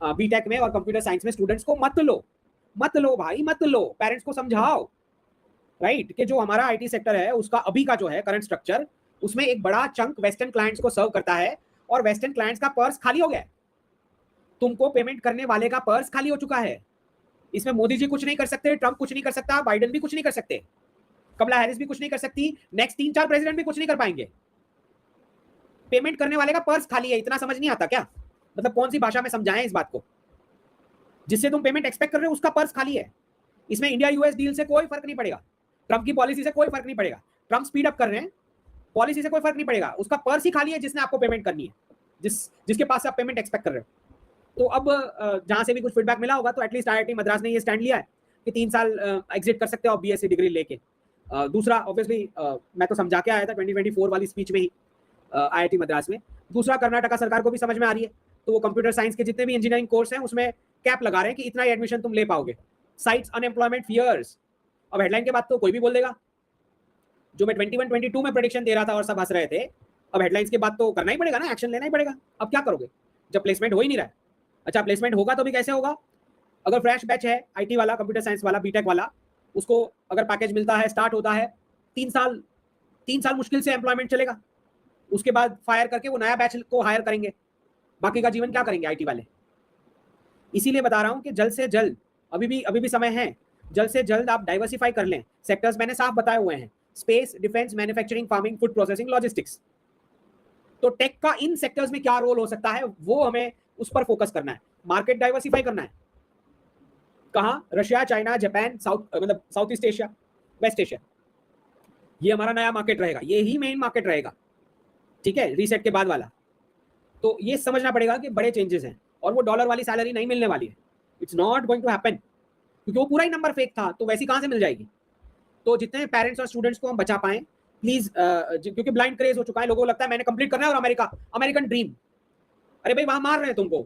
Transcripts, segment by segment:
BTech में और computer science में स्टूडेंट्स को मत लो भाई, मत लो। पेरेंट्स को समझाओ, राइट, कि जो हमारा आईटी सेक्टर है उसका अभी का जो है करंट स्ट्रक्चर, उसमें एक बड़ा चंक वेस्टर्न क्लाइंट्स को सर्व करता है और वेस्टर्न क्लाइंट्स का पर्स खाली हो गया है। तुमको पेमेंट करने वाले का पर्स खाली हो चुका है। इसमें मोदी जी कुछ नहीं कर सकते, ट्रंप कुछ नहीं कर सकता, बाइडेन भी कुछ नहीं कर सकते, कमला हैरिस भी कुछ नहीं कर सकती, नेक्स्ट 3-4 प्रेसिडेंट भी कुछ नहीं कर पाएंगे। पेमेंट करने वाले का पर्स खाली है। इतना समझ नहीं आता क्या? मतलब कौन सी भाषा में समझाएं इस बात को? जिससे तुम पेमेंट एक्सपेक्ट कर रहे हो उसका पर्स खाली है। इसमें इंडिया यूएस डील से कोई फर्क नहीं पड़ेगा, ट्रंप की पॉलिसी से कोई फर्क नहीं पड़ेगा। ट्रंप स्पीड अप कर रहे हैं, पॉलिसी से कोई फर्क नहीं पड़ेगा, उसका पर्स ही खाली है जिसने आपको पेमेंट करनी है, जिसके पास से आप पेमेंट एक्सपेक्ट कर रहे हो। तो अब जहां से भी कुछ फीडबैक मिला होगा तो एटलीस्ट आईआईटी मद्रास ने ये स्टैंड लिया है कि 3 साल एग्जिट कर सकते हो आप बीएससी डिग्री लेके। दूसरा ऑब्वियसली मैं तो समझा के आया था 2024 वाली स्पीच में ही आईआईटी मद्रास में। दूसरा, कर्नाटका सरकार को भी समझ में आ रही है, तो वो कंप्यूटर साइंस के जितने भी इंजीनियरिंग कोर्स हैं उसमें कैप लगा रहे हैं कि इतना ही एडमिशन तुम ले पाओगे। Cites unemployment fears. अब हेडलाइन के बाद तो कोई भी बोल देगा, जो मैं 21-22 में प्रेडिक्शन दे रहा था और सब हंस रहे थे, अब हेडलाइंस के बाद तो करना ही पड़ेगा ना, एक्शन लेना ही पड़ेगा। अब क्या करोगे जब प्लेसमेंट हो ही नहीं रहा है? अच्छा, प्लेसमेंट होगा तो भी कैसे होगा? अगर फ्रेश बैच है आईटी वाला, कंप्यूटर साइंस वाला, बीटेक वाला, उसको अगर पैकेज मिलता है, स्टार्ट होता है, 3 साल मुश्किल से एम्प्लॉयमेंट चलेगा। उसके बाद फायर करके वो नया बैच को हायर करेंगे। बाकी का जीवन क्या करेंगे आईटी वाले? इसीलिए बता रहा हूं कि जल्द से जल्द, अभी भी समय है, जल्द से जल्द आप डाइवर्सिफाई कर लें। सेक्टर्स मैंने साफ बताए हुए हैं, space, defence, manufacturing, farming, food processing, logistics. तो टेक का इन सेक्टर्स में क्या रोल हो सकता है वो हमें उस पर फोकस करना है। मार्केट डाइवर्सिफाई करना है। कहाँ? रशिया, चाइना, जापान, मतलब South East Asia, West Asia, ये हमारा नया मार्केट रहेगा, ये ही मेन मार्केट रहेगा। ठीक है, रीसेट के बाद वाला। तो ये समझना पड़ेगा कि बड़े चेंजेस हैं और वो डॉलर वाली सैलरी नहीं मिलने वाली है। It's not going to happen, क्योंकि वो पूरा ही नंबर फेक था, तो वैसी कहां से मिल जाएगी? तो जितने पेरेंट्स और स्टूडेंट्स को हम बचा पाएं प्लीज, क्योंकि ब्लाइंड क्रेज हो चुका है, लोगों को लगता है मैंने कंप्लीट करना है और अमेरिकन ड्रीम। अरे भाई, वहां मार रहे हैं तुमको,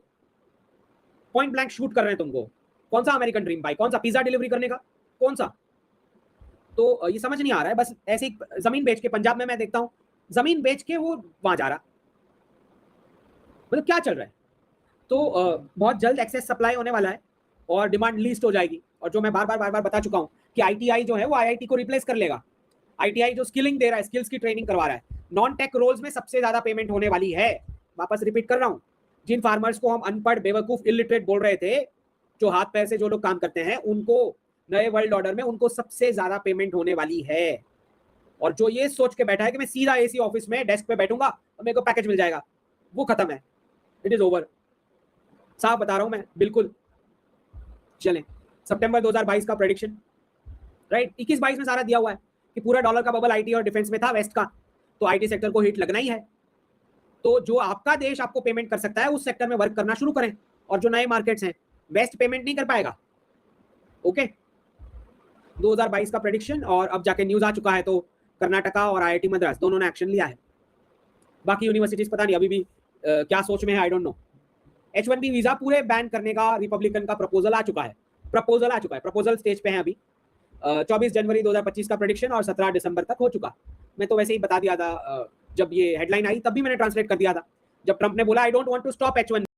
पॉइंट ब्लैंक शूट कर रहे हैं तुमको। कौन सा अमेरिकन ड्रीम भाई? कौन सा पिज्जा डिलीवरी करने का? कौन सा? तो ये समझ नहीं आ रहा है। बस ऐसे ही जमीन बेच के, पंजाब में मैं देखता हूँ जमीन बेच के वो वहां जा रहा, मतलब क्या चल रहा है? तो बहुत जल्द एक्सेस सप्लाई होने वाला है और डिमांड लीस्ट हो जाएगी। और जो मैं बार बार बता चुका हूँ कि आईटीआई जो है वो आईआईटी को रिप्लेस कर लेगा। आईटीआई जो स्किलिंग दे रहा है, स्किल्स की ट्रेनिंग करवा रहा है, नॉन टेक रोल्स में सबसे ज्यादा पेमेंट होने वाली है। वापस रिपीट कर रहा हूँ, जिन फार्मर्स को हम अनपढ़, बेवकूफ, इलिटरेट बोल रहे थे, जो हाथ पैर से जो लोग काम करते हैं, उनको नए वर्ल्ड ऑर्डर में उनको सबसे ज्यादा पेमेंट होने वाली है। और जो ये सोच के बैठा है कि मैं सीधा एसी ऑफिस में डेस्क पे बैठूंगा और मेरे को पैकेज मिल जाएगा, वो खत्म है। It is over. साफ बता रहा हूं मैं, बिल्कुल। चलें, सितंबर 2022 का प्रेडिक्शन, राइट, 21-22 में सारा दिया हुआ है कि पूरा डॉलर का बबल आईटी और डिफेंस में था, वेस्ट का, तो आईटी सेक्टर को हिट लगना ही है। तो जो आपका देश आपको पेमेंट कर सकता है उस सेक्टर में वर्क करना शुरू करें। और जो नए मार्केट्स हैं, वेस्ट पेमेंट नहीं कर पाएगा। ओके, 2022 का प्रेडिक्शन। और अब जाके न्यूज आ चुका है, तो कर्नाटका और आईआईटी मद्रास दोनों ने एक्शन लिया है। बाकी यूनिवर्सिटीज पता नहीं अभी भी क्या सोच में है, I don't know. H1B visa पूरे बैन करने का रिपब्लिकन का प्रपोजल आ चुका है, प्रपोजल स्टेज पे है अभी। 24 जनवरी 2025 का प्रेडिक्शन और 17 दिसंबर तक हो चुका। मैं तो वैसे ही बता दिया था, जब ये हेडलाइन आई तब भी मैंने ट्रांसलेट कर दिया था, जब ट्रंप ने बोला I don't want to stop H1